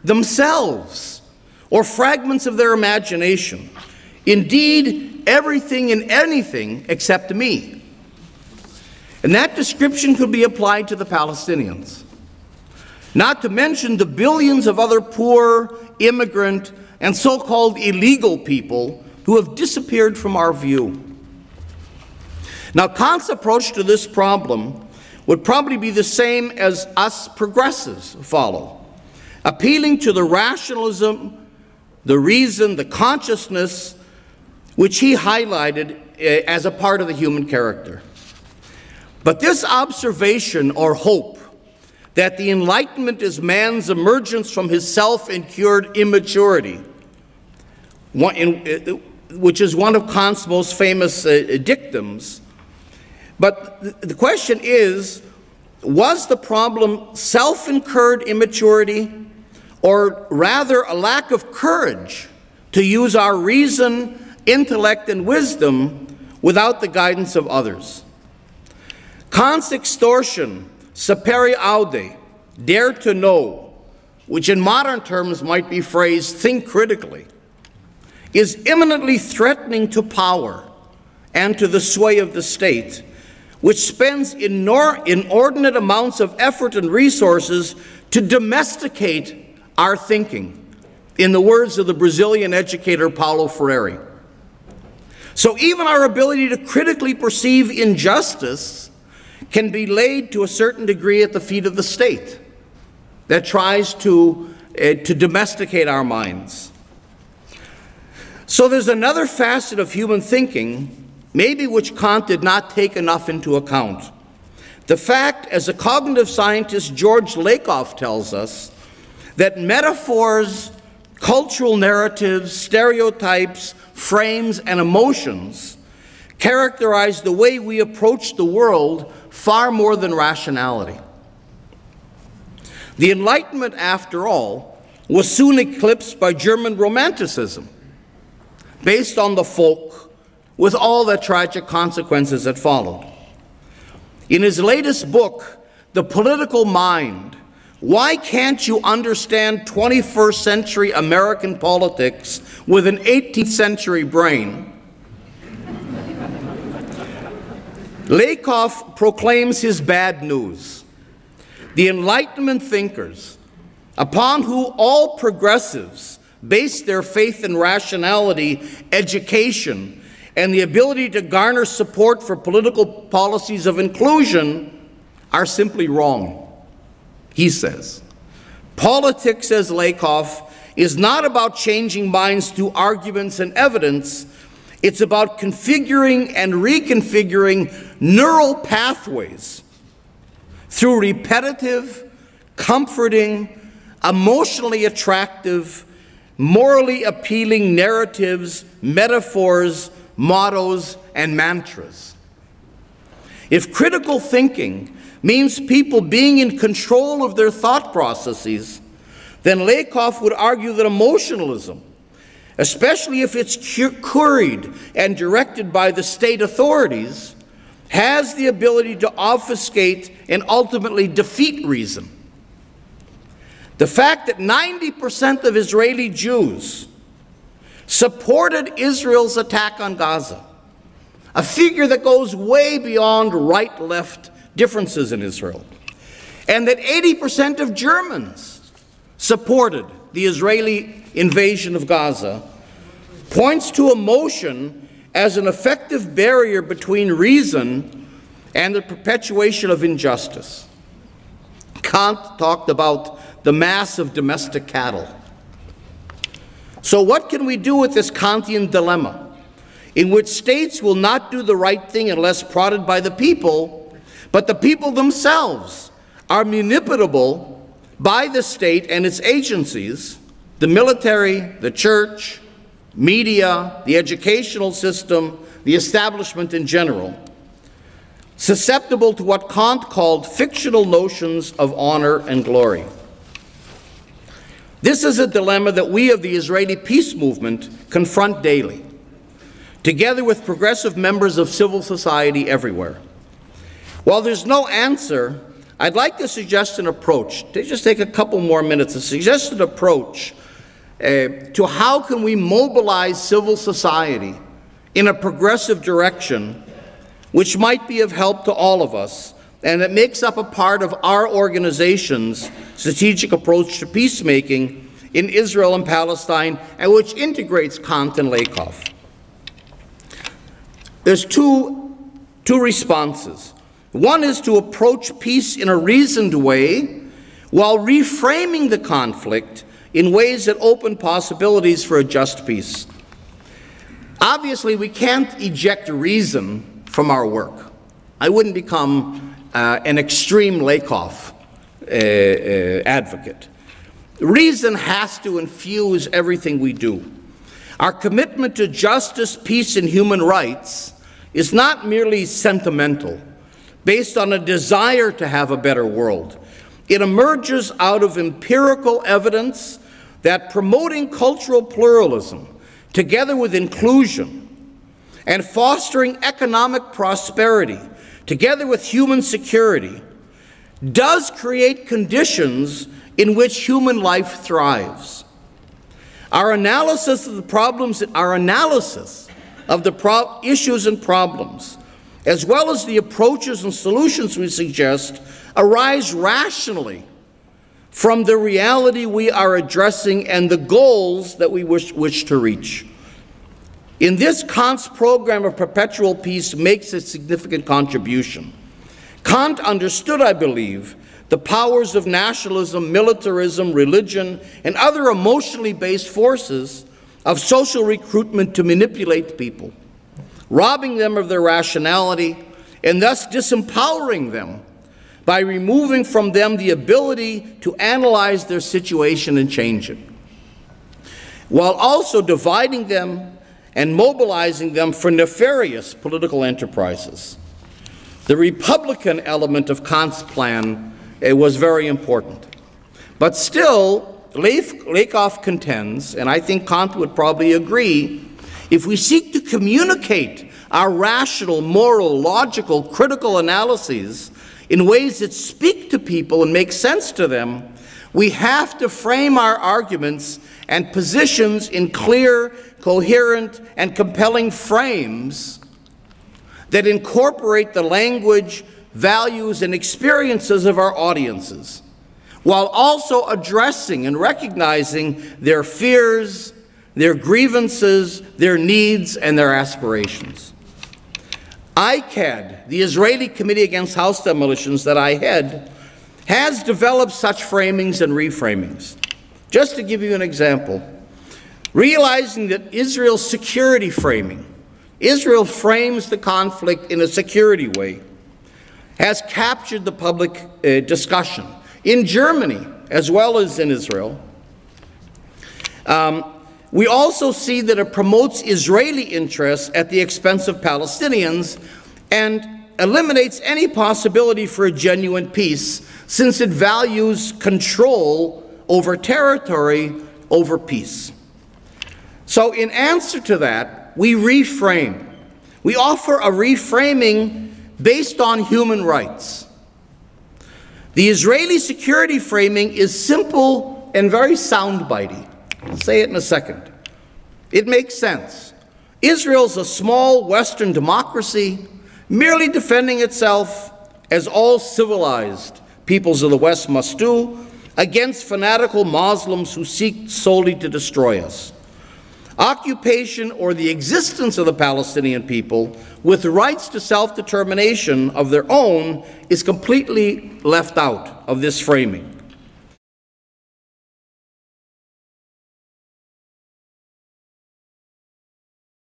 themselves, or fragments of their imagination. Indeed, everything and anything except me. And that description could be applied to the Palestinians. Not to mention the billions of other poor, immigrant, and so-called illegal people who have disappeared from our view. Now, Kant's approach to this problem would probably be the same as us progressives follow, appealing to the rationalism, the reason, the consciousness, which he highlighted as a part of the human character. But this observation or hope that the Enlightenment is man's emergence from his self-incurred immaturity, which is one of Kant's most famous dictums. But the question is, was the problem self-incurred immaturity, or rather a lack of courage to use our reason, intellect, and wisdom without the guidance of others? Kant's extortion, sapere aude, dare to know, which in modern terms might be phrased think critically, is imminently threatening to power and to the sway of the state, which spends inordinate amounts of effort and resources to domesticate our thinking, in the words of the Brazilian educator Paulo Freire. So even our ability to critically perceive injustice can be laid to a certain degree at the feet of the state that tries to domesticate our minds. So there's another facet of human thinking, maybe which Kant did not take enough into account. The fact, as a cognitive scientist George Lakoff tells us, that metaphors, cultural narratives, stereotypes, frames, and emotions characterize the way we approach the world far more than rationality. The Enlightenment, after all, was soon eclipsed by German Romanticism, based on the folk, with all the tragic consequences that followed. In his latest book, The Political Mind, Why Can't You Understand 21st Century American Politics with an 18th Century Brain, Lakoff proclaims his bad news. The Enlightenment thinkers, upon whom all progressives base their faith in rationality, education, and the ability to garner support for political policies of inclusion, are simply wrong. He says, politics, says Lakoff, is not about changing minds through arguments and evidence. It's about configuring and reconfiguring neural pathways through repetitive, comforting, emotionally attractive, morally appealing narratives, metaphors, mottos, and mantras. If critical thinking means people being in control of their thought processes, then Lakoff would argue that emotionalism, especially if it's curried and directed by the state authorities, has the ability to obfuscate and ultimately defeat reason. The fact that 90% of Israeli Jews supported Israel's attack on Gaza, a figure that goes way beyond right-left differences in Israel, and that 80% of Germans supported the Israeli invasion of Gaza, points to emotion as an effective barrier between reason and the perpetuation of injustice. Kant talked about the mass of domestic cattle. So what can we do with this Kantian dilemma, in which states will not do the right thing unless prodded by the people, but the people themselves are manipulable by the state and its agencies, the military, the church, media, the educational system, the establishment in general, susceptible to what Kant called fictional notions of honor and glory. This is a dilemma that we of the Israeli peace movement confront daily, together with progressive members of civil society everywhere. While there's no answer, I'd like to suggest an approach. Just take a couple more minutes to suggest an approach to how can we mobilize civil society in a progressive direction which might be of help to all of us, and it makes up a part of our organization's strategic approach to peacemaking in Israel and Palestine, and which integrates Kant and Lakoff. There's two responses. One is to approach peace in a reasoned way while reframing the conflict in ways that open possibilities for a just peace. Obviously, we can't eject reason from our work. I wouldn't become an extreme Lakoff advocate. Reason has to infuse everything we do. Our commitment to justice, peace, and human rights is not merely sentimental, based on a desire to have a better world. It emerges out of empirical evidence that promoting cultural pluralism, together with inclusion, and fostering economic prosperity, together with human security, does create conditions in which human life thrives. Our analysis of the problems, issues and problems, as well as the approaches and solutions we suggest, arise rationally from the reality we are addressing and the goals that we wish to reach. In this, Kant's program of perpetual peace makes a significant contribution. Kant understood, I believe, the powers of nationalism, militarism, religion, and other emotionally based forces of social recruitment to manipulate people, robbing them of their rationality and thus disempowering them by removing from them the ability to analyze their situation and change it, while also dividing them and mobilizing them for nefarious political enterprises. The Republican element of Kant's plan was very important. But still, Lakoff contends, and I think Kant would probably agree, if we seek to communicate our rational, moral, logical, critical analyses in ways that speak to people and make sense to them, we have to frame our arguments and positions in clear, coherent, and compelling frames that incorporate the language, values, and experiences of our audiences, while also addressing and recognizing their fears, their grievances, their needs, and their aspirations. ICAD, the Israeli Committee Against House Demolitions that I head, has developed such framings and reframings. Just to give you an example, realizing that Israel's security framing, Israel frames the conflict in a security way, has captured the public discussion in Germany as well as in Israel. We also see that it promotes Israeli interests at the expense of Palestinians and eliminates any possibility for a genuine peace, since it values control over territory over peace. So in answer to that, we reframe. We offer a reframing based on human rights. The Israeli security framing is simple and very soundbitey. I'll say it in a second. It makes sense. Israel's a small Western democracy, merely defending itself, as all civilized peoples of the West must do, against fanatical Muslims who seek solely to destroy us. Occupation or the existence of the Palestinian people with rights to self-determination of their own is completely left out of this framing.